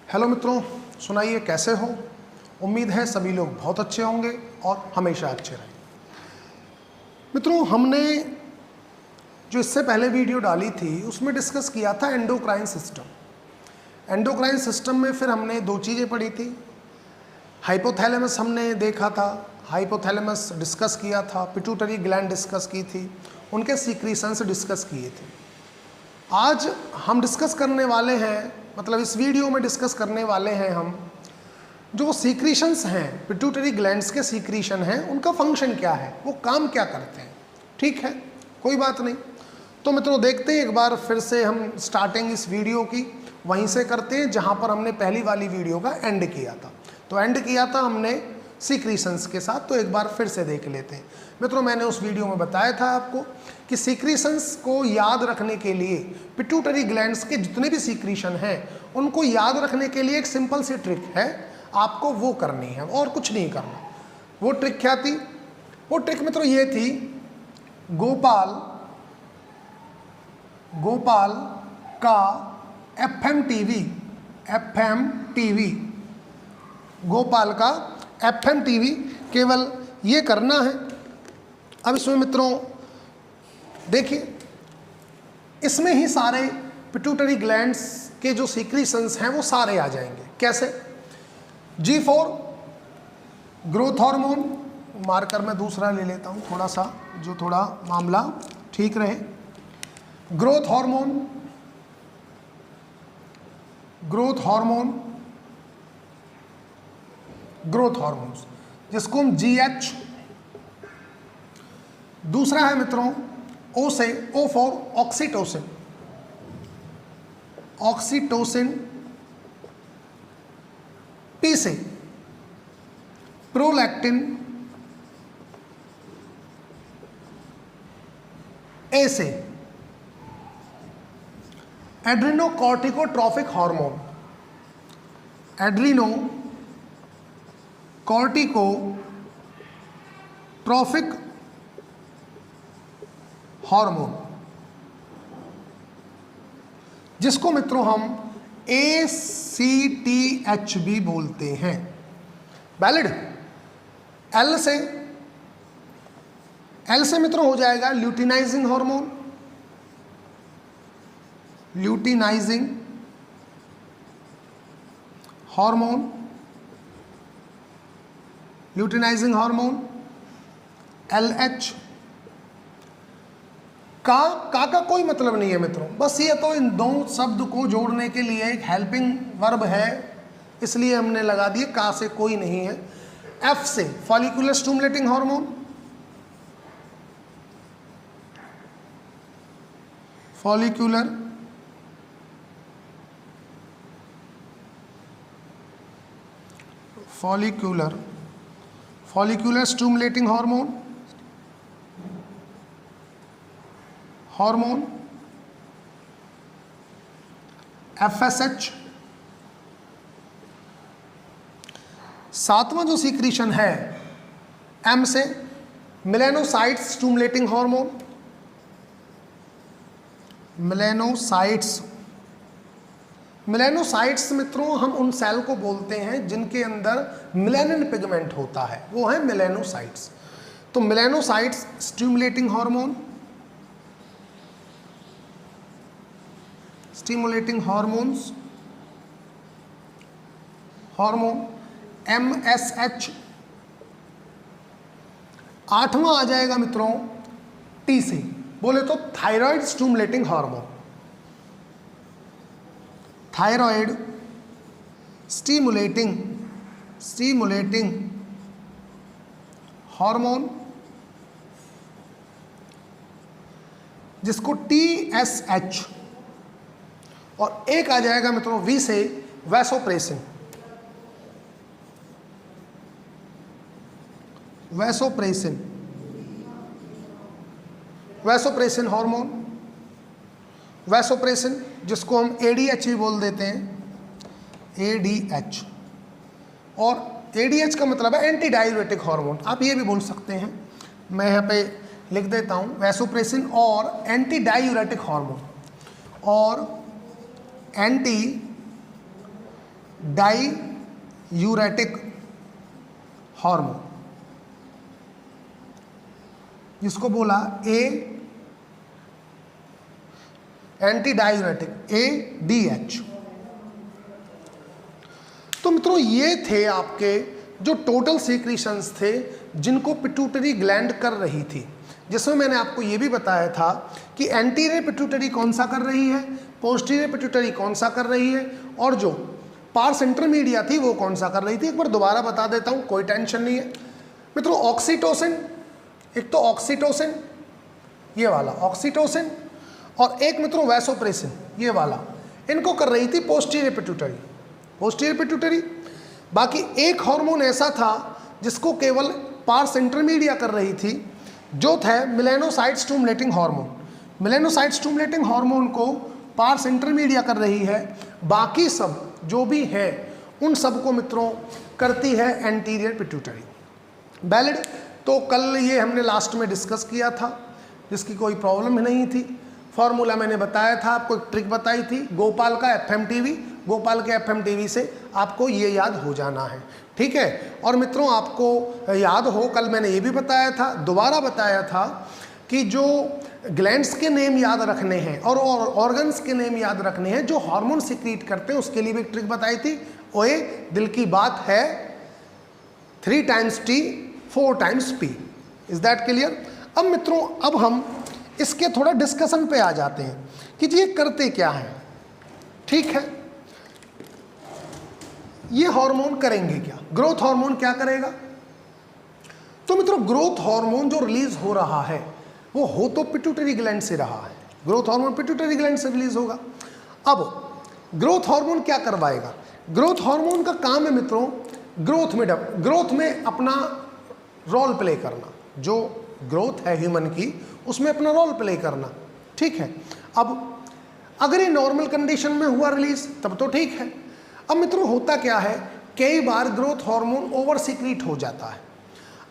Hello मित्रों, सुनाइए कैसे हो। उम्मीद है सभी लोग बहुत अच्छे होंगे और हमेशा अच्छे रहें। मित्रों, हमने जो इससे पहले वीडियो डाली थी उसमें डिस्कस किया था एंडोक्राइन सिस्टम। एंडोक्राइन सिस्टम में फिर हमने दो चीज़ें पढ़ी थी। हाइपोथैलेमस हमने देखा था, हाइपोथैलेमस डिस्कस किया था, पिट्यूटरी ग्लैंड डिस्कस की थी, उनके सीक्रीशंस डिस्कस किए थे। आज हम डिस्कस करने वाले हैं, मतलब इस वीडियो में डिस्कस करने वाले हैं हम जो सीक्रीशंस हैं, पिट्यूटरी ग्लैंड्स के सीक्रीशन हैं, उनका फंक्शन क्या है, वो काम क्या करते हैं। ठीक है, कोई बात नहीं। तो मित्रों देखते हैं एक बार फिर से हम स्टार्टिंग इस वीडियो की वहीं से करते हैं जहां पर हमने पहली वाली वीडियो का एंड किया था। तो एंड किया था हमने सीक्रीशंस के साथ, तो एक बार फिर से देख लेते हैं। मित्रों, मैंने उस वीडियो में बताया था आपको कि सीक्रीशंस को याद रखने के लिए पिट्यूटरी ग्लैंड्स के जितने भी सीक्रीशन हैं उनको याद रखने के लिए एक सिंपल सी ट्रिक है, आपको वो करनी है और कुछ नहीं करना। वो ट्रिक क्या थी? वो ट्रिक मित्रों ये थी, गोपाल का एफएम टीवी, गोपाल का एफएम टीवी, केवल ये करना है। अब इसमें मित्रों देखिए, इसमें ही सारे पिट्यूटरी ग्लैंड्स के जो सीक्रीशंस हैं वो सारे आ जाएंगे। कैसे? G4 ग्रोथ हार्मोन, मार्कर मैं दूसरा ले लेता हूं थोड़ा सा, जो थोड़ा मामला ठीक रहे। ग्रोथ हार्मोन्स जिसको हम GH। दूसरा है मित्रों O से, O फॉर ऑक्सीटोसिन, P से प्रोलैक्टिन, A से एड्रीनोकॉर्टिकोट्रॉफिक हार्मोन, जिसको मित्रों हम ACTH भी बोलते हैं। वैलिड? L से मित्रों हो जाएगा ल्यूटिनाइजिंग हार्मोन, LH। का कोई मतलब नहीं है मित्रों, बस ये तो इन दो शब्द को जोड़ने के लिए एक हेल्पिंग वर्ब है, इसलिए हमने लगा दिए। का से कोई नहीं है। F से फॉलिकुलर स्टिमुलेटिंग हार्मोन, FSH। सातवां जो सीक्रीशन है M से मेलानोसाइट्स स्टिमुलेटिंग हार्मोन, मेलानोसाइट्स मित्रों हम उन सेल को बोलते हैं जिनके अंदर मेलानिन पिगमेंट होता है, वो है मेलानोसाइट्स। तो मेलानोसाइट्स स्टिमुलेटिंग हार्मोन MSH। आठवां आ जाएगा मित्रों T से, बोले तो thyroid stimulating hormone, thyroid stimulating hormone, जिसको TSH। और एक आ जाएगा मित्रों V से वैसोप्रेसिन हार्मोन, जिसको हम ADH भी बोल देते हैं, ADH। और ADH का मतलब है एंटी डायूरेटिक हार्मोन, आप ये भी बोल सकते हैं। मैं यहाँ पे लिख देता हूँ, वैसोप्रेसिन और एंटी डायूरेटिक हार्मोन और एंटी डाईयूरेटिक हार्मोन, जिसको बोला एंटी डायूरेटिक ADH। तो मित्रों ये थे आपके जो टोटल सीक्रेशंस थे जिनको पिट्यूटरी ग्लैंड कर रही थी, जिसमें मैंने आपको ये भी बताया था कि एंटीरियर पिट्यूटरी कौन सा कर रही है, पोस्टीरियर पिट्यूटरी कौन सा कर रही है, और जो पार्स इंटरमीडिया थी वो कौन सा कर रही थी। एक बार दोबारा बता देता हूँ, कोई टेंशन नहीं है मित्रों। ऑक्सीटोसिन, एक तो ऑक्सीटोसिन ये वाला ऑक्सीटोसिन, और एक मित्रों वैसोप्रेसिन ये वाला, इनको कर रही थी पोस्टीरियर पिट्यूटरी, पोस्टीरियर पिट्यूटरी। बाकी एक हार्मोन ऐसा था जिसको केवल पार्स इंटरमीडिया कर रही थी, जो था melanocyte stimulating hormone. Melanocyte stimulating hormone को पार्स इंटरमीडिया कर रही है, बाकी सब जो भी है उन सब को मित्रों करती है एंटीरियर पिट्यूटरी। वैलिड। तो कल ये हमने लास्ट में डिस्कस किया था, जिसकी कोई प्रॉब्लम नहीं थी। फॉर्मूला मैंने बताया था, आपको एक ट्रिक बताई थी, गोपाल का FMTV, गोपाल के FMTV से आपको ये याद हो जाना है, ठीक है। और मित्रों आपको याद हो, कल मैंने ये भी बताया था, दोबारा बताया था कि जो ग्लैंड्स के नेम याद रखने हैं और ऑर्गन्स के नेम याद रखने हैं जो हार्मोन सिक्रीट करते हैं, उसके लिए भी एक ट्रिक बताई थी। ओए दिल की बात है 3 times T 4 times P। Is that clear. अब मित्रों अब हम इसके थोड़ा डिस्कशन पे आ जाते हैं कि ये करते क्या हैं, ठीक है। ये हार्मोन करेंगे क्या, ग्रोथ हार्मोन क्या करेगा। तो मित्रों ग्रोथ हार्मोन जो रिलीज हो रहा है वो हो तो पिट्यूटरी ग्लैंड से रहा है, ग्रोथ हार्मोन पिट्यूटरी ग्लैंड से रिलीज होगा। अब ग्रोथ हार्मोन क्या करवाएगा, ग्रोथ हार्मोन का काम है मित्रों ग्रोथ में अपना रोल प्ले करना, जो ग्रोथ है ह्यूमन की उसमें अपना रोल प्ले करना, ठीक है। अब अगर ये नॉर्मल कंडीशन में हुआ रिलीज तब तो ठीक है। अब मित्रों होता क्या है, कई बार ग्रोथ हार्मोन ओवर सीक्रेट हो जाता है।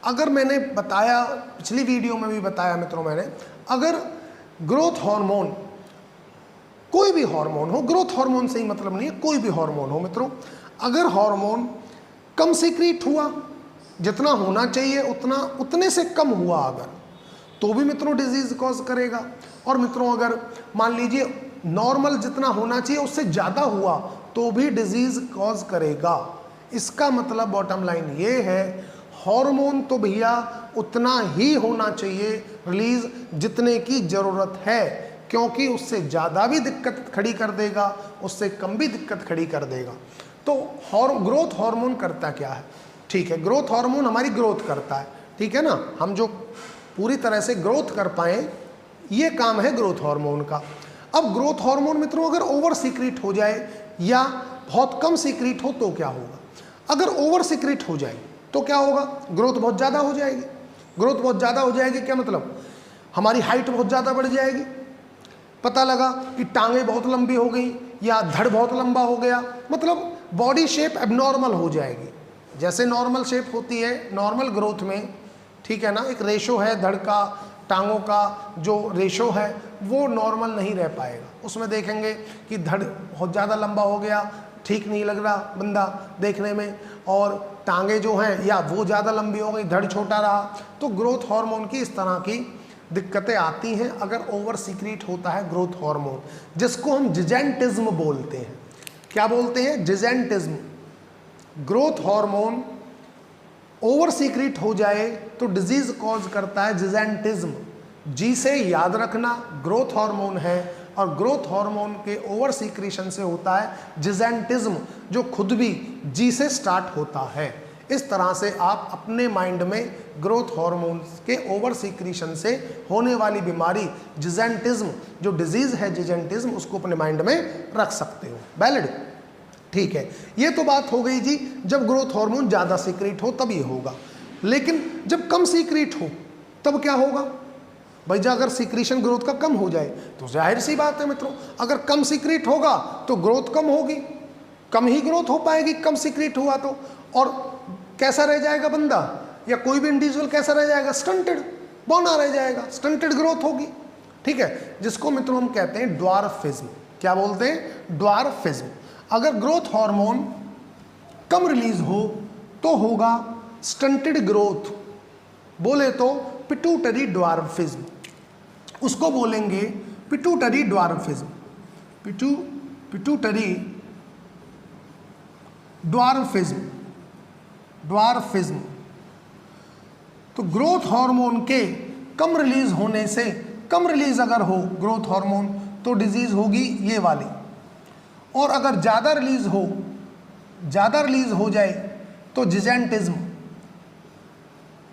अगर मैंने बताया, पिछली वीडियो में भी बताया मित्रों मैंने, अगर ग्रोथ हार्मोन कोई भी हार्मोन हो, ग्रोथ हार्मोन से ही मतलब नहीं है, कोई भी हार्मोन हो मित्रों, अगर हार्मोन कम सीक्रेट हुआ, जितना होना चाहिए उतने से कम हुआ अगर, तो भी मित्रों डिजीज कॉज करेगा। और मित्रों अगर मान लीजिए नॉर्मल जितना होना चाहिए उससे ज़्यादा हुआ तो भी डिजीज कॉज करेगा। इसका मतलब बॉटम लाइन ये है, हार्मोन तो भैया उतना ही होना चाहिए रिलीज जितने की ज़रूरत है, क्योंकि उससे ज़्यादा भी दिक्कत खड़ी कर देगा, उससे कम भी दिक्कत खड़ी कर देगा। तो ग्रोथ हार्मोन करता क्या है, ठीक है, ग्रोथ हार्मोन हमारी ग्रोथ करता है, ठीक है ना, हम जो पूरी तरह से ग्रोथ कर पाए, ये काम है ग्रोथ हार्मोन का। अब ग्रोथ हार्मोन मित्रों अगर ओवर सीक्रेट हो जाए या बहुत कम सीक्रेट हो तो क्या होगा। अगर ओवर सीक्रेट हो जाए तो क्या होगा, ग्रोथ बहुत ज़्यादा हो जाएगी। ग्रोथ बहुत ज़्यादा हो जाएगी क्या मतलब, हमारी हाइट बहुत ज़्यादा बढ़ जाएगी। पता लगा कि टांगें बहुत लंबी हो गई या धड़ बहुत लंबा हो गया, मतलब बॉडी शेप एबनॉर्मल हो जाएगी। जैसे नॉर्मल शेप होती है नॉर्मल ग्रोथ में, ठीक है ना, एक रेशो है धड़ का टांगों का, जो रेशो है वो नॉर्मल नहीं रह पाएगा। उसमें देखेंगे कि धड़ बहुत ज़्यादा लंबा हो गया, ठीक नहीं लग रहा बंदा देखने में, और टांगे जो हैं या वो ज़्यादा लंबी हो गई, धड़ छोटा रहा, तो ग्रोथ हार्मोन की इस तरह की दिक्कतें आती हैं अगर ओवर सीक्रेट होता है ग्रोथ हार्मोन, जिसको हम जिजेंटिज्म बोलते हैं। क्या बोलते हैं, जिजेंटिज्म। ग्रोथ हार्मोन ओवर सीक्रेट हो जाए तो डिजीज कॉज करता है जिजेंटिज्म। जी से याद रखना ग्रोथ हार्मोन है, और ग्रोथ हार्मोन के ओवर सीक्रेशन से होता है जिजेंटिज्म, जो खुद भी जी से स्टार्ट होता है। इस तरह से आप अपने माइंड में ग्रोथ हार्मोन के ओवर सीक्रेशन से होने वाली बीमारी जिजेंटिज्म, जो डिजीज है जिजेंटिज्म, उसको अपने माइंड में रख सकते हो। वैलिड, ठीक है। ये तो बात हो गई जी, जब ग्रोथ हार्मोन ज़्यादा सीक्रेट हो तब ये होगा। लेकिन जब कम सीक्रेट हो तब क्या होगा भाई, जब अगर सीक्रेशन ग्रोथ का कम हो जाए तो जाहिर सी बात है मित्रों, अगर कम सीक्रेट होगा तो ग्रोथ कम होगी, कम ही ग्रोथ हो पाएगी कम सीक्रेट हुआ तो। और कैसा रह जाएगा बंदा या कोई भी इंडिविजुअल कैसा रह जाएगा, स्टंटेड, बौना रह जाएगा, स्टंटेड ग्रोथ होगी, ठीक है, जिसको मित्रों हम कहते हैं ड्वार्फिज्म। क्या बोलते हैं, ड्वार्फिज्म। अगर ग्रोथ हार्मोन कम रिलीज हो तो होगा स्टंटेड ग्रोथ, बोले तो पिट्यूटरी ड्वार्फिज्म, उसको बोलेंगे pituitary dwarfism, pituitary dwarfism, dwarfism. तो ग्रोथ हार्मोन के कम रिलीज होने से, कम रिलीज अगर हो ग्रोथ हार्मोन तो डिजीज होगी ये वाली, और अगर ज़्यादा रिलीज हो, ज़्यादा रिलीज हो जाए तो जिजेंटिज्म,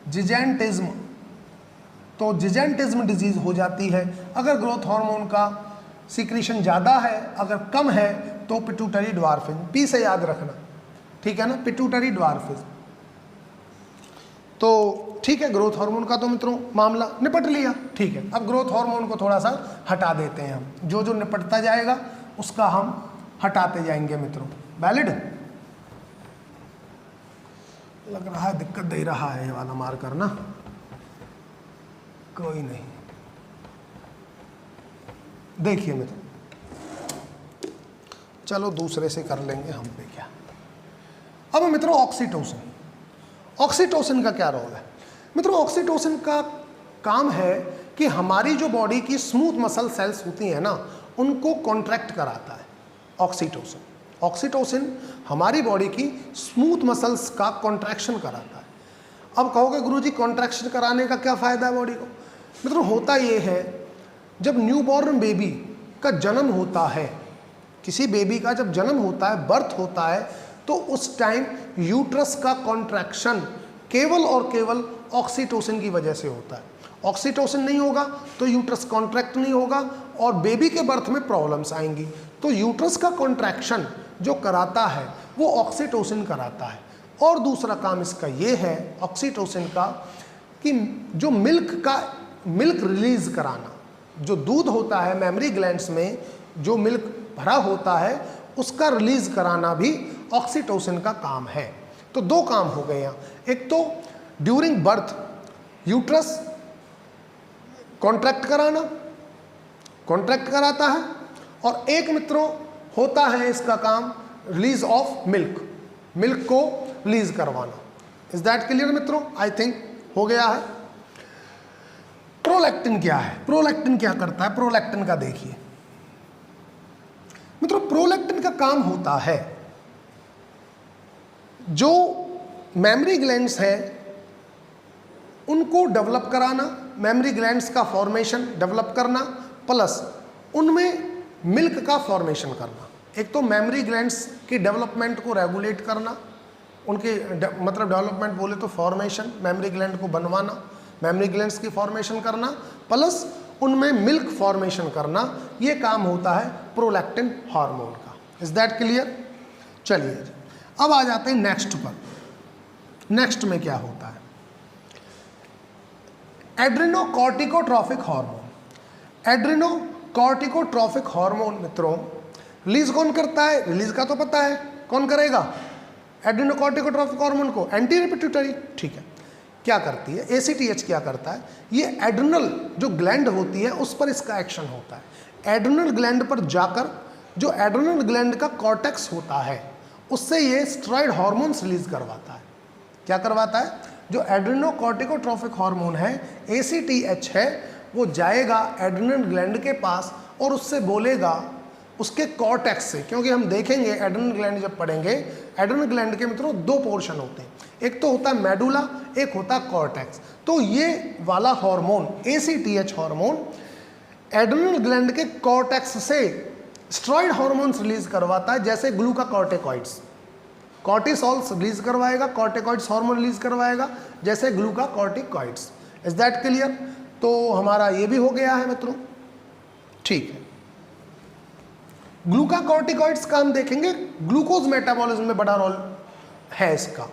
जिजेंटिज्म, तो जिजेंटिज्म डिजीज हो जाती है। अगर ग्रोथ हार्मोन का सिक्रीशन ज़्यादा है, अगर कम है तो पिट्यूटरी ड्वार्फिज्म, पी से याद रखना, ठीक है ना, पिट्यूटरी ड्वार्फिज्म। तो ठीक है, ग्रोथ हार्मोन का तो मित्रों मामला निपट लिया, ठीक है। अब ग्रोथ हार्मोन को थोड़ा सा हटा देते हैं हम, जो जो निपटता जाएगा उसका हम हटाते जाएंगे मित्रों। वैलिड लग रहा है, दिक्कत दे रहा है ये वाला मार्कर ना, कोई नहीं। देखिए मित्रों, चलो दूसरे से कर लेंगे हम पे क्या। अब मित्रों ऑक्सीटोसिन, ऑक्सीटोसिन का क्या रोल है मित्रों? ऑक्सीटोसिन का काम है कि हमारी जो बॉडी की स्मूथ मसल सेल्स होती हैं ना, उनको कॉन्ट्रैक्ट कराता है ऑक्सीटोसिन। ऑक्सीटोसिन हमारी बॉडी की स्मूथ मसल्स का कॉन्ट्रैक्शन कराता है। अब कहोगे गुरुजी कॉन्ट्रैक्शन कराने का क्या फ़ायदा है बॉडी को? मित्रों होता ये है, जब न्यूबॉर्न बेबी का जन्म होता है, किसी बेबी का जब जन्म होता है, बर्थ होता है, तो उस टाइम यूट्रस का कॉन्ट्रैक्शन केवल और केवल ऑक्सीटोसिन की वजह से होता है। ऑक्सीटोसिन नहीं होगा तो यूट्रस कॉन्ट्रैक्ट नहीं होगा और बेबी के बर्थ में प्रॉब्लम्स आएंगी। तो यूट्रस का कॉन्ट्रैक्शन जो कराता है वो ऑक्सीटोसिन कराता है। और दूसरा काम इसका ये है ऑक्सीटोसिन का कि जो मिल्क रिलीज कराना, जो दूध होता है मेमरी ग्लैंड्स में, जो मिल्क भरा होता है उसका रिलीज कराना भी ऑक्सीटोसिन का काम है। तो दो काम हो गए यहाँ, एक तो ड्यूरिंग बर्थ यूट्रस कॉन्ट्रैक्ट कराना, कॉन्ट्रैक्ट कराता है, और एक मित्रों होता है इसका काम रिलीज ऑफ मिल्क, मिल्क को रिलीज करवाना। इज दैट क्लियर मित्रों? आई थिंक हो गया है। प्रोलैक्टिन क्या है? प्रोलैक्टिन क्या करता है? प्रोलैक्टिन का देखिए मित्रों, प्रोलैक्टिन का काम होता है जो मेमरी ग्लैंड्स है उनको डेवलप कराना, मेमरी ग्लैंड्स का फॉर्मेशन डेवलप करना, प्लस उनमें मिल्क का फॉर्मेशन करना। एक तो मेमरी ग्लैंड्स की डेवलपमेंट को रेगुलेट करना, उनके मतलब डेवलपमेंट बोले तो फॉर्मेशन, मेमरी ग्लैंड को बनवाना, मेमरी ग्लैंड्स की फॉर्मेशन करना, प्लस उनमें मिल्क फॉर्मेशन करना, ये काम होता है प्रोलैक्टिन हार्मोन का। Is that clear? चलिए अब आ जाते हैं नेक्स्ट पर। नेक्स्ट में क्या होता है? एड्रेनोकॉर्टिकोट्रॉफिक हार्मोन। एड्रेनोकॉर्टिकोट्रॉफिक हार्मोन मित्रों रिलीज कौन करता है? रिलीज का तो पता है, कौन करेगा? एड्रेनोकॉर्टिकोट्रॉफिक हार्मोन को एंटीरियर पिट्यूटरी, ठीक है। क्या करती है? एसीटीएच क्या करता है? ये एड्रेनल जो ग्लैंड होती है उस पर इसका एक्शन होता है। एड्रेनल ग्लैंड पर जाकर जो एड्रेनल ग्लैंड का कॉर्टेक्स होता है उससे ये स्टेरॉइड हार्मोन्स रिलीज करवाता है। क्या करवाता है? जो एड्रेनोकॉर्टिकोट्रॉफिक हार्मोन है एसीटीएच है, वो जाएगा एड्रेनल ग्लैंड के पास और उससे बोलेगा उसके कॉर्टेक्स से, क्योंकि हम देखेंगे एड्रेनल ग्लैंड जब पढ़ेंगे, एड्रेनल ग्लैंड के मित्रों दो पोर्शन होते हैं, एक तो होता है मेडुला, एक होता है कॉर्टेक्स। तो ये वाला hormone ACTH hormone adrenal gland के कॉर्टेक्स से स्टेरॉइड हार्मोन्स रिलीज करवाता है, जैसे ग्लूकाकॉर्टिकॉइड्स, कॉर्टिसोल्स रिलीज करवाएगा, कॉर्टिकॉइड्स हार्मोन रिलीज करवाएगा, जैसे ग्लूकाकॉर्टिकॉइड्स। Is that clear? तो हमारा ये भी हो गया है मित्रों, ठीक है। ग्लूकाकॉर्टिकॉइड्स का हम देखेंगे, ग्लूकोज मेटाबॉलिज्म में बड़ा रोल है इसका।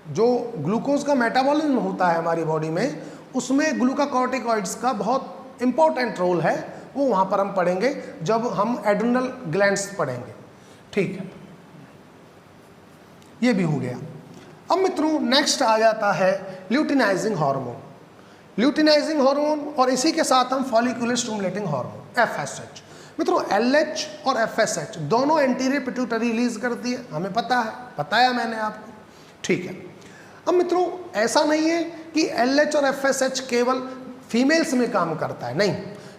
जो ग्लूकोज का मेटाबॉलिज्म होता है हमारी बॉडी में, उसमें ग्लूकाकॉर्टिकॉइड्स का बहुत इंपॉर्टेंट रोल है, वो वहाँ पर हम पढ़ेंगे जब हम एड्रेनल ग्लैंड्स पढ़ेंगे, ठीक है। ये भी हो गया। अब मित्रों नेक्स्ट आ जाता है ल्यूटिनाइजिंग हार्मोन। ल्यूटिनाइजिंग हार्मोन और इसी के साथ हम फॉलिकुलर स्टिमुलेटिंग हार्मोन FSH। मित्रों LH और FSH दोनों एंटीरियर पिट्यूटरी रिलीज करती है, हमें पता है, बताया मैंने आपको, ठीक है। अब मित्रों ऐसा नहीं है कि LH और FSH केवल फीमेल्स में काम करता है, नहीं,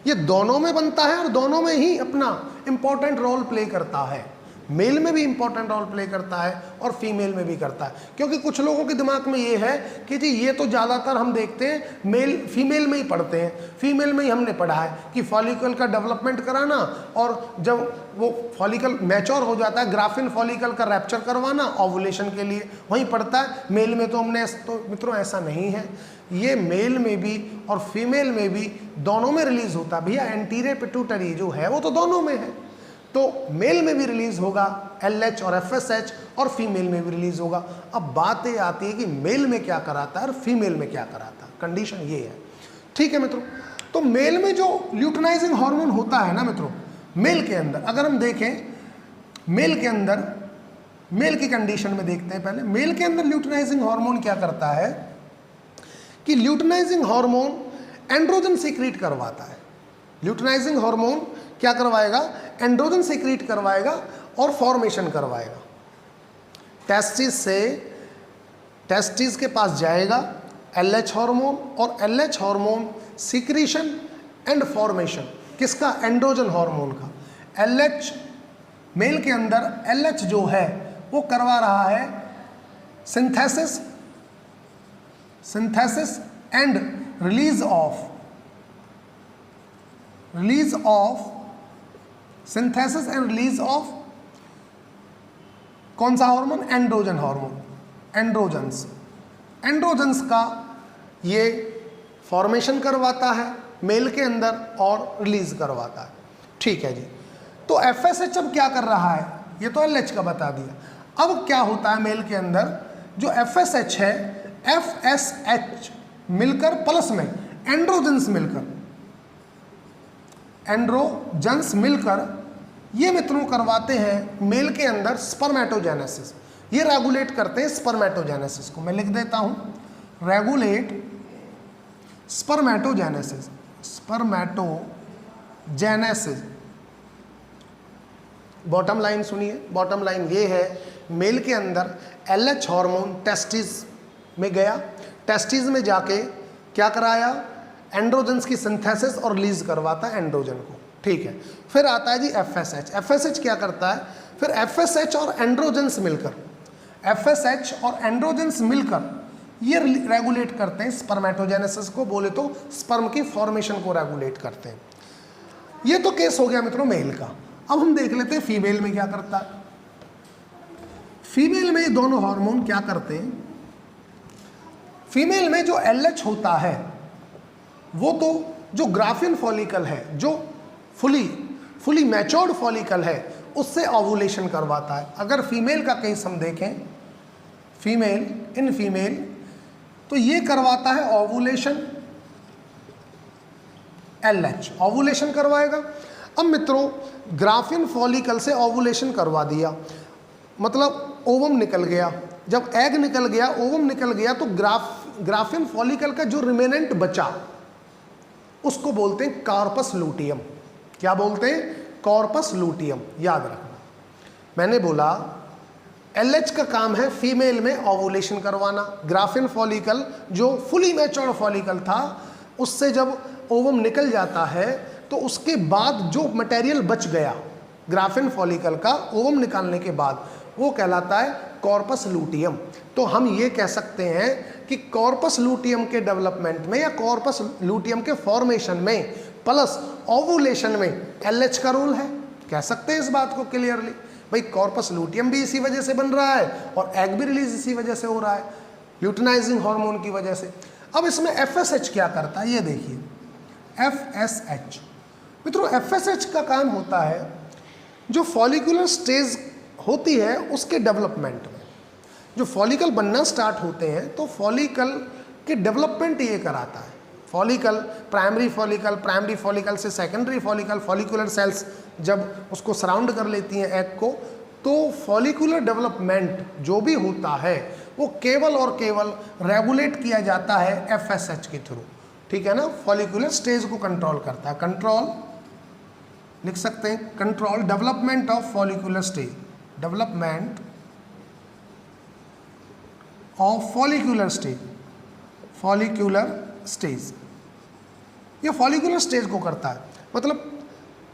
ये दोनों में बनता है और दोनों में ही अपना इंपॉर्टेंट रोल प्ले करता है। मेल में भी इंपॉर्टेंट रोल प्ले करता है और फीमेल में भी करता है, क्योंकि कुछ लोगों के दिमाग में ये है कि जी ये तो ज़्यादातर हम देखते हैं मेल फीमेल में ही पढ़ते हैं, फीमेल में ही हमने पढ़ा है कि फॉलिकल का डेवलपमेंट कराना और जब वो फॉलिकल मैच्योर हो जाता है ग्राफिन फॉलिकल का रैप्चर करवाना ओवुलेशन के लिए, वहीं पढ़ता है। मेल में तो हमने, तो मित्रों ऐसा नहीं है, ये मेल में भी और फीमेल में भी दोनों में रिलीज होता है। भैया एंटीरियर पिट्यूटरी जो है वो तो दोनों में है, तो मेल में भी रिलीज होगा LH और FSH और फीमेल में भी रिलीज होगा। अब बात ये आती है कि मेल में क्या कराता है और फीमेल में क्या कराता है, कंडीशन ये है, ठीक है मित्रों। तो मेल में जो ल्यूटिनाइजिंग हार्मोन होता है ना मित्रों, मेल के अंदर अगर हम देखें, मेल के अंदर, मेल की कंडीशन में देखते हैं पहले, मेल के अंदर ल्यूटिनाइजिंग हार्मोन क्या करता है कि ल्यूटिनाइजिंग हार्मोन एंड्रोजन सीक्रेट करवाता है। ल्यूटिनाइजिंग हार्मोन क्या करवाएगा, एंड्रोजन सीक्रेट करवाएगा और फॉर्मेशन करवाएगा। टेस्टिस से, टेस्टिस के पास जाएगा LH हार्मोन और LH hormone secretion and formation किसका, एंड्रोजन हार्मोन का। LH मेल के अंदर LH जो है वो करवा रहा है synthesis, synthesis and release of, release of, synthesis and release of कौन सा hormone, androgen hormone, androgens, androgens का ये फॉर्मेशन करवाता है मेल के अंदर और रिलीज करवाता है, ठीक है जी। तो FSH अब क्या कर रहा है, ये तो LH का बता दिया। अब क्या होता है मेल के अंदर, जो FSH है, FSH मिलकर प्लस में एंड्रोजन्स मिलकर, एंड्रोजन्स मिलकर ये मित्रों करवाते हैं मेल के अंदर स्पर्मेटोजेनेसिस, ये रेगुलेट करते हैं स्पर्मेटोजेनेसिस को। मैं लिख देता हूं, regulate spermatogenesis, spermatogenesis. Bottom line सुनिए, बॉटम लाइन ये है, मेल के अंदर LH हार्मोन टेस्टिस में गया, टेस्टिस में जाके क्या कराया, एंड्रोजन्स की सिंथेसिस और रिलीज करवाता है एंड्रोजन को, ठीक है। फिर आता है जी FSH। FSH क्या करता है, फिर FSH और एंड्रोजन्स मिलकर, FSH और एंड्रोजन्स मिलकर ये रेगुलेट करते हैं स्पर्मेटोजेनेसिस को, बोले तो स्पर्म की फॉर्मेशन को रेगुलेट करते हैं। ये तो केस हो गया मित्रों मेल का। अब हम देख लेते हैं फीमेल में क्या करता है। फीमेल में दोनों हार्मोन क्या करते हैं, फीमेल में जो LH होता है वो तो जो ग्राफिन फॉलिकल है, जो फुली मैच्योर्ड फॉलिकल है, उससे ओवुलेशन करवाता है। अगर फीमेल का केस हम देखें, फीमेल, इन फीमेल, तो ये करवाता है ओवुलेशन LH, ओवुलेशन करवाएगा। अब मित्रों ग्राफिन फॉलिकल से ओवुलेशन करवा दिया, मतलब ओवम निकल गया, जब एग निकल गया, ओवम निकल गया, तो ग्राफिन फॉलिकल का जो रिमेनेंट बचा उसको बोलते हैं कॉर्पस लूटियम। क्या बोलते हैं, कॉर्पस लूटियम, याद रखना। मैंने बोला LH का काम है फीमेल में ओवुलेशन करवाना, ग्राफिन फॉलिकल जो फुली मैच्योर्ड फॉलिकल था उससे जब ओवम निकल जाता है तो उसके बाद जो मटेरियल बच गया ग्राफिन फॉलिकल का ओवम निकालने के बाद, वो कहलाता है कॉर्पस लूटियम। तो हम ये कह सकते हैं कि कॉर्पस लूटियम के डेवलपमेंट में या कॉर्पस लूटियम के फॉर्मेशन में प्लस ओवुलेशन में LH का रोल है, कह सकते हैं इस बात को क्लियरली। भाई कॉर्पस लूटियम भी इसी वजह से बन रहा है और एग भी रिलीज इसी वजह से हो रहा है, ल्यूटिनाइजिंग हार्मोन की वजह से। अब इसमें FSH क्या करता है, ये देखिए FSH। मित्रों FSH का काम होता है जो फॉलिकुलर स्टेज होती है उसके डेवलपमेंट में, जो फॉलिकल बनना स्टार्ट होते हैं तो फॉलिकल के डेवलपमेंट ये कराता है। फॉलिकल, प्राइमरी फॉलिकल से सेकेंडरी फॉलिकल, फॉलिकुलर सेल्स जब उसको सराउंड कर लेती हैं एग को, तो फॉलिकुलर डेवलपमेंट जो भी होता है वो केवल और केवल रेगुलेट किया जाता है FSH के थ्रू, ठीक है ना। फॉलिकुलर स्टेज को कंट्रोल करता है, कंट्रोल लिख सकते हैं control development of follicular stage, development of follicular stage, follicular stage, ये फॉलिकुलर स्टेज को करता है। मतलब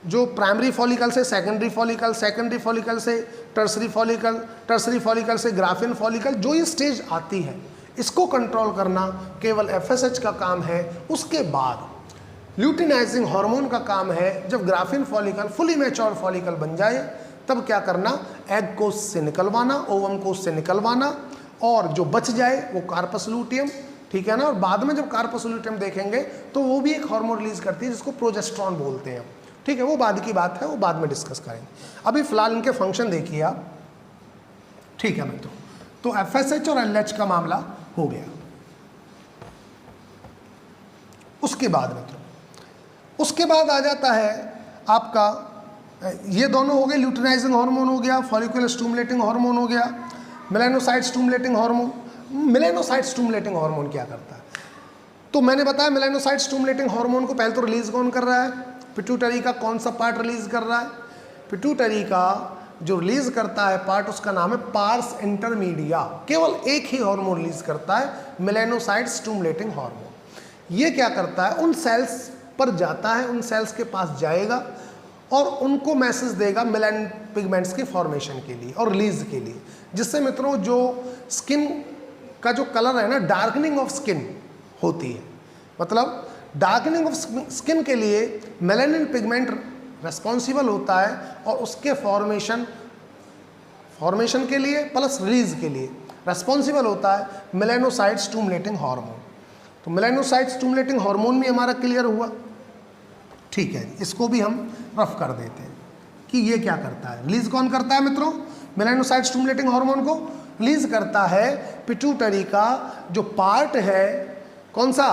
जो प्राइमरी फॉलिकल से सेकेंडरी फॉलिकल, सेकेंडरी फॉलिकल से टर्सरी फॉलिकल, टर्सरी फॉलिकल से ग्राफिन फॉलिकल, जो ये स्टेज आती है इसको कंट्रोल करना केवल एफएसएच का काम है। उसके बाद ल्यूटिनाइजिंग हार्मोन का काम है, जब graphene follicle fully mature follicle बन जाए तब क्या करना, एग कोष से निकलवाना, ओवम कोष से निकलवाना, और जो बच जाए वो कार्पस लूटियम, ठीक है ना। और बाद में जब कार्पस लूटियम देखेंगे तो वो भी एक हार्मोन रिलीज करती है जिसको प्रोजेस्टेरॉन बोलते हैं, ठीक है। वो बाद की बात है, वो बाद में डिस्कस करेंगे। अभी फिलहाल इनके फंक्शन देखिए आप, ठीक है मित्रों। तो एफएसएच और एलएच का मामला हो गया। उसके बाद मित्रों, उसके बाद आ जाता है आपका, ये दोनों हो गए, ल्यूटिनाइजिंग हार्मोन हो गया, फॉलिकुलर स्टिमुलेटिंग हार्मोन हो गया, melanocyte stimulating hormone. Melanocyte stimulating hormone क्या करता है, तो मैंने बताया मेलानोसाइट स्टिमुलेटिंग हार्मोन को पहले तो रिलीज कौन कर रहा है, पिट्यूटरी का कौन सा पार्ट रिलीज कर रहा है, पिट्यूटरी का जो रिलीज करता है पार्ट उसका नाम है पार्स इंटरमीडिया। केवल एक ही हार्मोन रिलीज करता है, मेलानोसाइट स्टिमुलेटिंग हार्मोन। ये क्या करता है, उन सेल्स पर जाता है, उन सेल्स के पास जाएगा और उनको मैसेज देगा मेलानिन पिगमेंट्स की फॉर्मेशन के लिए और रिलीज के लिए, जिससे मित्रों जो स्किन का जो कलर है ना, डार्कनिंग ऑफ स्किन होती है। मतलब डार्कनिंग ऑफ स्किन के लिए मेलानिन पिगमेंट रेस्पॉन्सिबल होता है और उसके फॉर्मेशन के लिए प्लस रिलीज के लिए रेस्पॉन्सिबल होता है मेलानोसाइट स्टिमुलेटिंग हार्मोन। तो मेलानोसाइट स्टिमुलेटिंग हार्मोन भी हमारा क्लियर हुआ, ठीक है। इसको भी हम रफ कर देते हैं कि ये क्या करता है। रिलीज कौन करता है मित्रों, मेलानोसाइट स्टिमुलेटिंग हार्मोन को रिलीज करता है पिट्यूटरी का जो पार्ट है, कौन सा,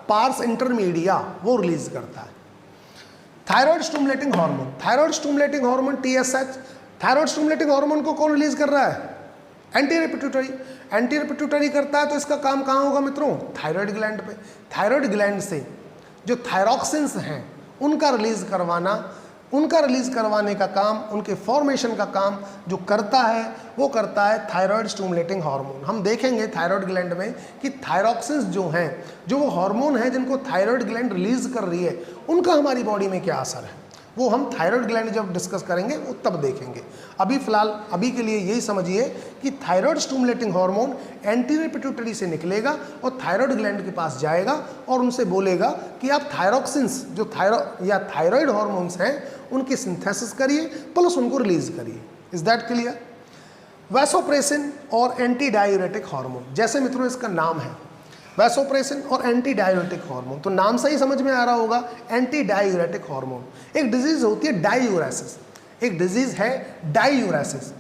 पार्स इंटरमीडिया, वो रिलीज करता है। Thyroid stimulating hormone, thyroid stimulating hormone TSH, thyroid stimulating hormone को कौन रिलीज कर रहा है, एंटीरियर पिट्यूटरी। एंटीरियर पिट्यूटरी करता है तो इसका काम कहाँ होगा मित्रों, थायराइड ग्लैंड पे। थायराइड ग्लैंड से जो थायरॉक्सिन्स हैं उनका रिलीज करवाने का काम, उनके फॉर्मेशन का काम जो करता है वो करता है थायराइड स्टिमुलेटिंग हार्मोन। हम देखेंगे थायराइड ग्लैंड में कि थायरॉक्सिन्स जो हैं, जो वो हार्मोन है जिनको थायराइड ग्लैंड रिलीज कर रही है, उनका हमारी बॉडी में क्या असर है, वो हम थायराइड ग्लैंड जब डिस्कस करेंगे वो तब देखेंगे। अभी फिलहाल अभी के लिए यही समझिए कि thyroid stimulating hormone anterior pituitary से निकलेगा और थायराइड ग्लैंड के पास जाएगा और उनसे बोलेगा कि आप थायरॉक्सिन्स जो थायराइड हार्मोन्स हैं उनकी सिंथेसिस करिए प्लस उनको रिलीज करिए। Is that clear. वैसोप्रेसिन और एंटी डायूरेटिक हार्मोन, जैसे मित्रों इसका नाम है वैसोप्रेसिन और एंटी डायूरेटिक हार्मोन, तो नाम से ही समझ में आ रहा होगा एंटी डायूरेटिक हार्मोन। एक डिजीज होती है डायूरेसिस, एक डिजीज है डायूरेसिस,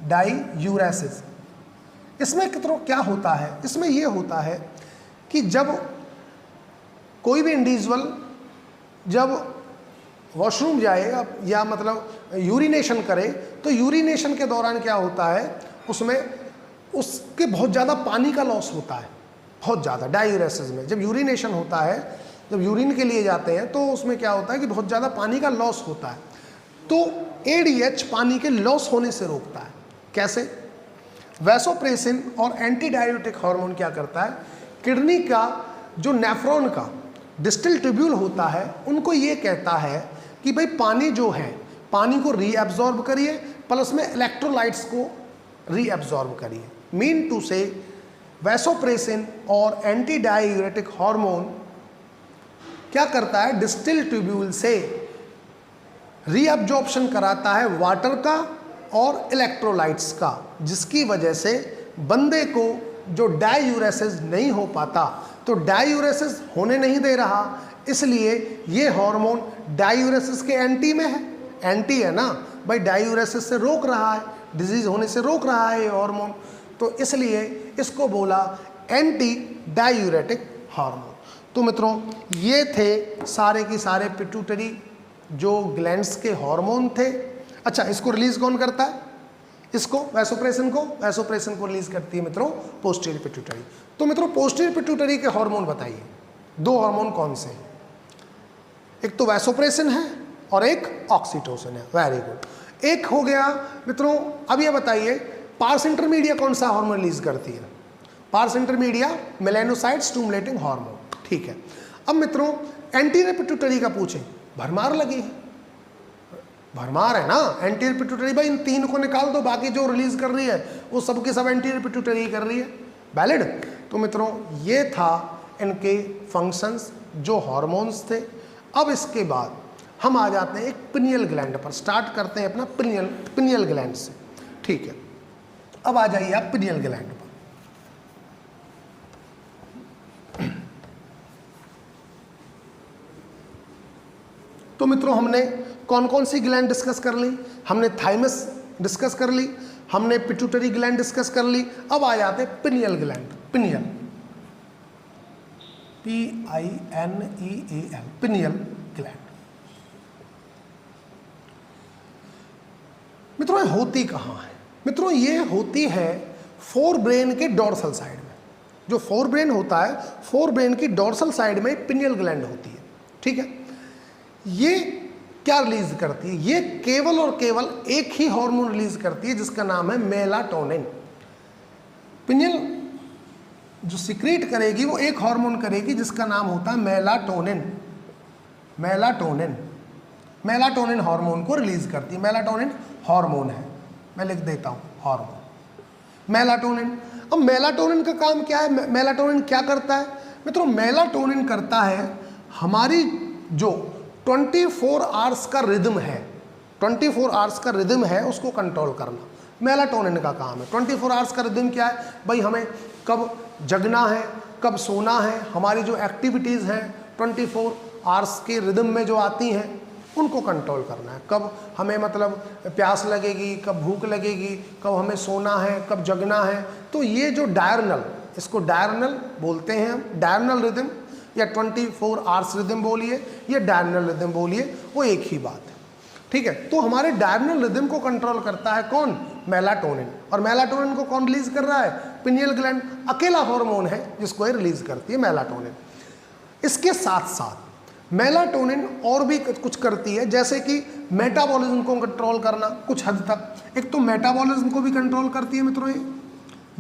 डायूरेसिस। इसमें कितनों क्या होता है, इसमें यह होता है कि जब कोई भी इंडिविजुअल जब वॉशरूम जाए या मतलब यूरिनेशन करे तो यूरिनेशन के दौरान क्या होता है, उसमें उसके बहुत ज़्यादा पानी का लॉस होता है, बहुत ज़्यादा। डायूरेसिस में जब यूरिनेशन होता है, जब यूरिन के लिए जाते हैं तो उसमें क्या होता है कि बहुत ज़्यादा पानी का लॉस होता है। तो एडीएच पानी के लॉस होने से रोकता है। कैसे, वैसोप्रेसिन और एंटी डायूरेटिक हार्मोन क्या करता है, किडनी का जो नेफ्रॉन का डिस्टल ट्यूब्यूल होता है उनको ये कहता है कि भाई पानी जो है, पानी को रीएब्जॉर्ब करिए प्लस में इलेक्ट्रोलाइट्स को रीएब्जॉर्ब करिए। मीन टू से वैसोप्रेसिन और एंटी डायूरेटिक हार्मोन क्या करता है, डिस्टिल ट्यूब्यूल से रीअब्जॉर्प्शन कराता है वाटर का और इलेक्ट्रोलाइट्स का, जिसकी वजह से बंदे को जो डायूरेसिस नहीं हो पाता, तो डायूरेसिस होने नहीं दे रहा, इसलिए ये हार्मोन डायूरेसिस के एंटी में है। एंटी है ना भाई, डायूरेसिस से रोक रहा है, डिजीज होने से रोक रहा है ये हार्मोन, तो इसलिए इसको बोला एंटी डायूरेटिक हार्मोन। तो मित्रों ये थे सारे की सारे पिट्यूटरी जो ग्लैंड्स के हार्मोन थे। अच्छा, इसको रिलीज कौन करता है, इसको वैसोप्रेसिन को रिलीज करती है मित्रों पोस्टीरियर पिट्यूटरी। तो मित्रों पोस्टीरियर पिट्यूटरी के हार्मोन बताइए, दो हार्मोन कौन से हैं, एक तो वैसोप्रेसिन है और एक ऑक्सीटोसिन है। वेरी गुड, एक हो गया मित्रों। अब ये बताइए पार्स इंटरमीडिया कौन सा हार्मोन रिलीज करती है? Parse intermedia melanocyte stimulating hormone, ठीक है। अब मित्रों एंटीरियर पिट्यूटरी का पूछें, भरमार लगी है, भरमार है ना एंटीरियर पिट्यूटरी। भाई इन तीन को निकाल दो, बाकी जो रिलीज कर रही है वो सब की सब एंटीरियर पिट्यूटरी कर रही है। वैलिड? तो मित्रों ये था इनके फंक्शंस जो हार्मोन्स थे। अब इसके बाद हम आ जाते हैं एक पिनियल ग्लैंड पर, स्टार्ट करते हैं अपना पिनियल ग्लैंड से, ठीक है। अब आ जाइए आप पिनियल ग्लैंड पर। तो मित्रों हमने कौन कौन सी ग्लैंड डिस्कस कर ली? हमने थाइमस डिस्कस कर ली, हमने पिट्यूटरी ग्लैंड डिस्कस कर ली। अब आ जाते हैं pineal gland, pineal, PINEAL, pineal gland. मित्रों ये होती कहाँ है? मित्रों ये होती है फोर ब्रेन के डोर्सल साइड में। जो फोर ब्रेन होता है, फोर ब्रेन की डोर्सल साइड में पिनियल ग्लैंड होती है, ठीक है। ये क्या रिलीज करती है? ये केवल और केवल एक ही हार्मोन रिलीज करती है जिसका नाम है मेलाटोनिन। पिनियल जो सिक्रीट करेगी वो एक हार्मोन करेगी जिसका नाम होता है मेलाटोनिन। मेलाटोनिन, मेलाटोनिन हार्मोन को रिलीज करती है। मेलाटोनिन हार्मोन है, मैं लिख देता हूं हार्मोन मेलाटोनिन। अब मेलाटोनिन का काम क्या है? मेलाटोनिन क्या करता है? मित्रों मेलाटोनिन करता है हमारी जो 24 आवर्स का रिदम है, 24 आवर्स का रिदम है उसको कंट्रोल करना मेलाटोनिन का काम है। 24 आवर्स का रिदम क्या है? भाई हमें कब जगना है, कब सोना है, हमारी जो एक्टिविटीज़ हैं 24 आवर्स के रिदम में जो आती हैं उनको कंट्रोल करना है। कब हमें मतलब प्यास लगेगी, कब भूख लगेगी, कब हमें सोना है, कब जगना है। तो ये जो डायरनल, इसको डायरनल बोलते हैं हम, डायरनल रिदम या 24 आवर्स रिदम बोलिए या डायरनल रिदम बोलिए, वो एक ही बात है, ठीक है। तो हमारे डायरनल रिदम को कंट्रोल करता है कौन? मेलाटोनिन। और मेलाटोनिन को कौन रिलीज कर रहा है? पिनियल ग्लैंड अकेला हार्मोन है जिसको ये रिलीज करती है मेलाटोनिन। इसके साथ साथ मेलाटोनिन और भी कुछ करती है, जैसे कि मेटाबॉलिज्म को कंट्रोल करना कुछ हद तक। एक तो मेटाबॉलिज्म को भी कंट्रोल करती है मित्रों, ये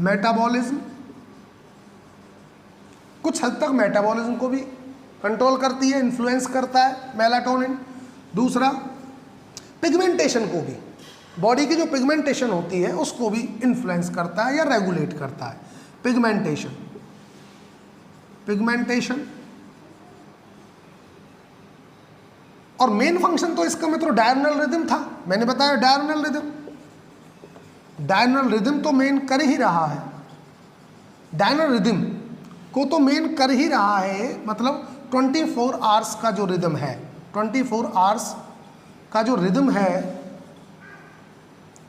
मेटाबॉलिज्म कुछ हद तक मेटाबॉलिज्म को भी कंट्रोल करती है, इन्फ्लुएंस करता है मेलाटोनिन। दूसरा पिगमेंटेशन को भी, बॉडी की जो पिगमेंटेशन होती है उसको भी इन्फ्लुएंस करता है या रेगुलेट करता है। पिगमेंटेशन, पिगमेंटेशन और मेन फंक्शन तो इसका मित्रों डायरनल रिदम था, मैंने बताया डायरनल रिदम। डायरनल रिदम तो मेन कर ही रहा है, डायरनल रिदम को तो मेन कर ही रहा है, मतलब 24 आवर्स का जो रिदम है, 24 आवर्स का जो रिदम है,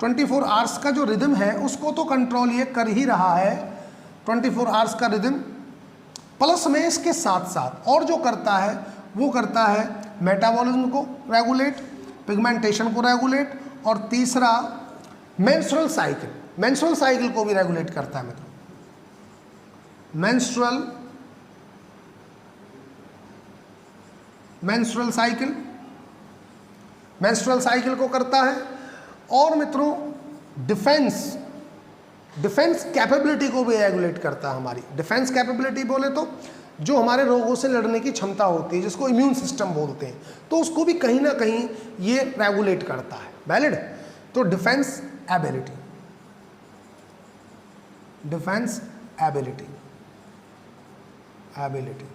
24 आवर्स का जो रिदम है उसको तो कंट्रोल ये कर ही रहा है, 24 आवर्स का रिदम। प्लस में इसके साथ साथ और जो करता है वो करता है मेटाबॉलिज्म को रेगुलेट, पिगमेंटेशन को रेगुलेट, और तीसरा मेंस्ट्रुअल साइकिल, मेंस्ट्रुअल साइकिल को भी रेगुलेट करता है मित्रों। मेंस्ट्रुअल साइकिल, मेंस्ट्रुअल साइकिल को करता है। और मित्रों डिफेंस कैपेबिलिटी को भी रेगुलेट करता है। हमारी डिफेंस कैपेबिलिटी बोले तो जो हमारे रोगों से लड़ने की क्षमता होती है, जिसको इम्यून सिस्टम बोलते हैं, तो उसको भी कहीं ना कहीं ये रेगुलेट करता है। वैलिड? तो defence ability, defence ability, ability,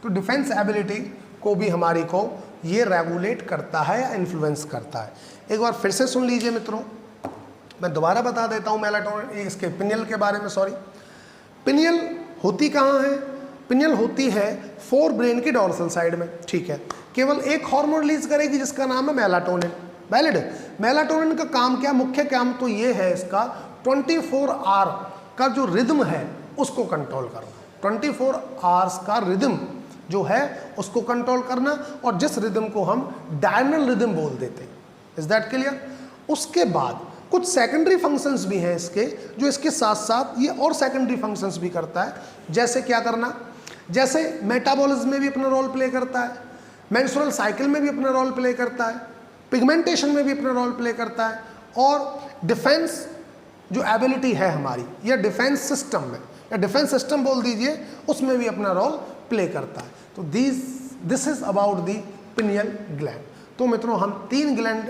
तो डिफेंस एबिलिटी को भी हमारी को ये रेगुलेट करता है या इन्फ्लुएंस करता है। एक बार फिर से सुन लीजिए मित्रों, मैं दोबारा बता देता हूँ मेलाटोनिन, इसके पिनियल के बारे में। सॉरी, पिनियल होती कहाँ है? पिनियल होती है फोर ब्रेन की डोर्सल साइड में, ठीक है। केवल एक हार्मोन रिलीज करेगी जिसका नाम है मेलाटोनिन। वैलिड? मेलाटोनिन का काम क्या? मुख्य काम तो ये है इसका 24 आवर का जो रिदम है उसको कंट्रोल करना। 24 आवर्स का रिदम जो है उसको कंट्रोल करना, और जिस रिदम को हम डायरनल रिदम बोल देते हैं। Is that clear? उसके बाद कुछ सेकेंडरी फंक्शंस भी हैं इसके, जो इसके साथ साथ ये और सेकेंडरी फंक्शंस भी करता है। जैसे क्या करना? जैसे मेटाबॉलिज्म में भी अपना रोल प्ले करता है, मेंस्ट्रुअल साइकिल में भी अपना रोल प्ले करता है, पिगमेंटेशन में भी अपना रोल प्ले करता है, और डिफेंस जो एबिलिटी है हमारी, या डिफेंस सिस्टम में, या डिफेंस सिस्टम बोल दीजिए, उसमें भी अपना रोल प्ले करता है। तो this is about the pineal gland. तो मित्रों हम 3 ग्लैंड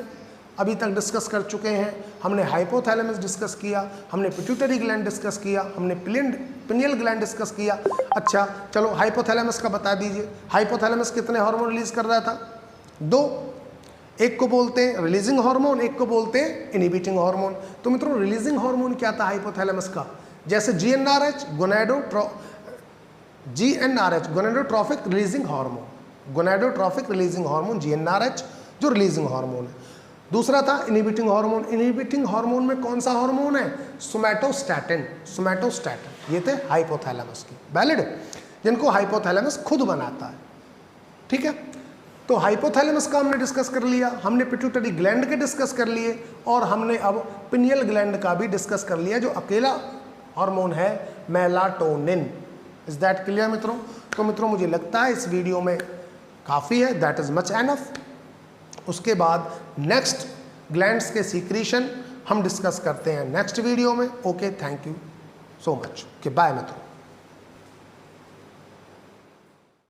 अभी तक डिस्कस कर चुके हैं। हमने हाइपोथैलेमस डिस्कस किया, हमने पिट्यूटरी ग्लैंड डिस्कस किया, हमने पिनियल ग्लैंड डिस्कस किया। अच्छा चलो हाइपोथैलेमस का बता दीजिए, हाइपोथैलेमस कितने हार्मोन रिलीज कर रहा था? 2, एक को बोलते हैं रिलीजिंग हार्मोन, एक को बोलते हैं इनहिबिटिंग हार्मोन। तो मित्रों रिलीजिंग हार्मोन क्या था हाइपोथैलेमस का? जैसे GnRH gonadotropic releasing hormone, gonadotropic releasing hormone GnRH जो रिलीजिंग हार्मोन है। दूसरा था इनहिबिटिंग हार्मोन, इनहिबिटिंग हार्मोन में कौन सा हार्मोन है? Somatostatin, somatostatin. ये थे हाइपोथैलेमस की, वैलिड, जिनको हाइपोथैलेमस खुद बनाता है। ठीक है, तो हाइपोथैलेमस का हमने डिस्कस कर लिया, हमने पिट्यूटरी ग्लैंड के डिस्कस कर लिए, और हमने अब पिनियल ग्लैंड का भी डिस्कस कर लिया, जो अकेला हार्मोन है मेलाटोनिन। इज दैट क्लियर मित्रों? तो मित्रों मुझे लगता है इस वीडियो में काफ़ी है, दैट इज मच एनफ। उसके बाद नेक्स्ट ग्लैंड्स के सीक्रीशन हम डिस्कस करते हैं नेक्स्ट वीडियो में। Okay, thank you so much. Okay, bye मित्रों।